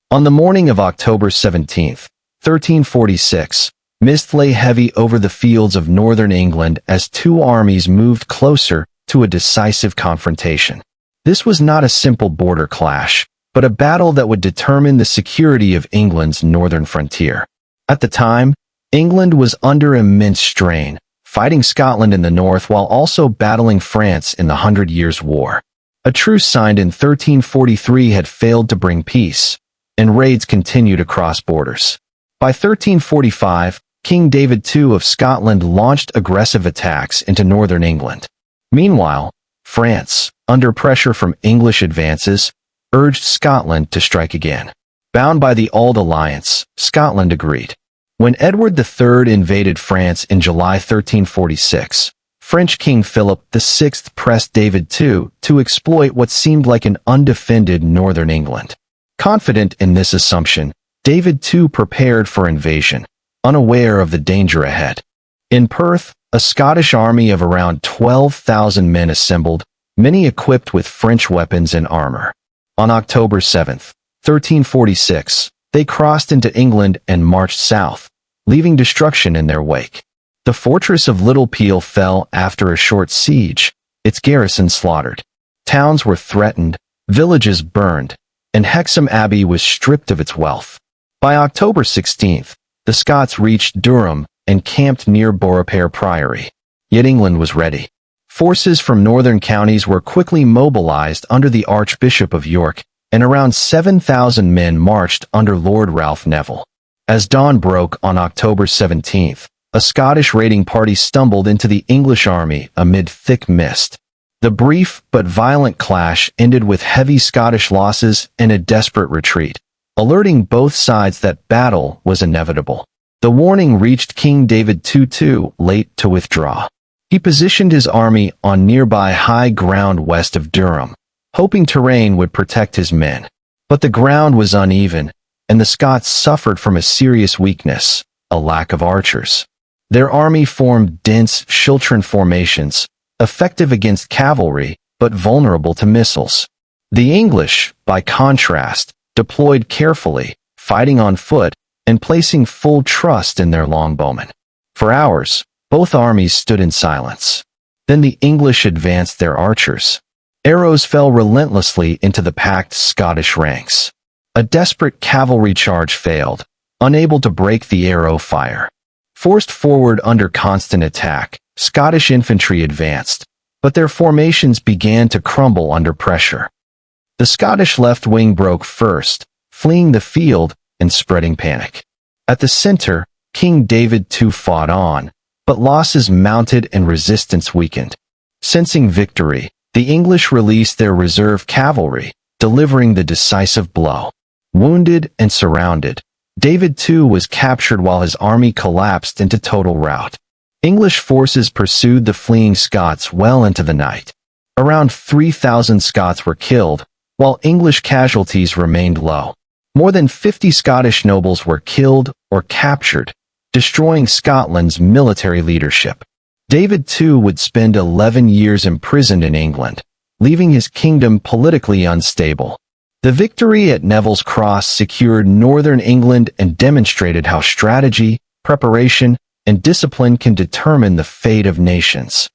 On the morning of October 17th, 1346, mist lay heavy over the fields of northern England as two armies moved closer to a decisive confrontation. This was not a simple border clash, but a battle that would determine the security of England's northern frontier. At the time, England was under immense strain, fighting Scotland in the north while also battling France in the 100 Years' War. A truce signed in 1343 had failed to bring peace, and raids continued across borders. By 1345, King David II of Scotland launched aggressive attacks into northern England. Meanwhile, France, under pressure from English advances, urged Scotland to strike again. Bound by the Old Alliance, Scotland agreed. When Edward III invaded France in July 1346, French King Philip VI pressed David II to exploit what seemed like an undefended northern England. Confident in this assumption, David II prepared for invasion, unaware of the danger ahead. In Perth, a Scottish army of around 12,000 men assembled, many equipped with French weapons and armor. On October 7, 1346, they crossed into England and marched south, leaving destruction in their wake. The fortress of Little Peel fell after a short siege, its garrison slaughtered. Towns were threatened, villages burned, and Hexham Abbey was stripped of its wealth. By October 16th, the Scots reached Durham and camped near Beaurepaire Priory. Yet England was ready. Forces from northern counties were quickly mobilized under the Archbishop of York, and around 7,000 men marched under Lord Ralph Neville. As dawn broke on October 17th, a Scottish raiding party stumbled into the English army amid thick mist. The brief but violent clash ended with heavy Scottish losses and a desperate retreat, alerting both sides that battle was inevitable. The warning reached King David II too late to withdraw. He positioned his army on nearby high ground west of Durham, hoping terrain would protect his men. But the ground was uneven, and the Scots suffered from a serious weakness, a lack of archers. Their army formed dense Chiltern formations, effective against cavalry, but vulnerable to missiles. The English, by contrast, deployed carefully, fighting on foot, and placing full trust in their longbowmen. For hours, both armies stood in silence. Then the English advanced their archers. Arrows fell relentlessly into the packed Scottish ranks. A desperate cavalry charge failed, unable to break the arrow fire. Forced forward under constant attack, Scottish infantry advanced, but their formations began to crumble under pressure. The Scottish left wing broke first, fleeing the field and spreading panic. At the center, King David II fought on, but losses mounted and resistance weakened. Sensing victory, the English released their reserve cavalry, delivering the decisive blow. Wounded and surrounded, David II was captured while his army collapsed into total rout. English forces pursued the fleeing Scots well into the night. Around 3,000 Scots were killed, while English casualties remained low. More than 50 Scottish nobles were killed or captured, destroying Scotland's military leadership. David II would spend 11 years imprisoned in England, leaving his kingdom politically unstable. The victory at Neville's Cross secured northern England and demonstrated how strategy, preparation, and discipline can determine the fate of nations.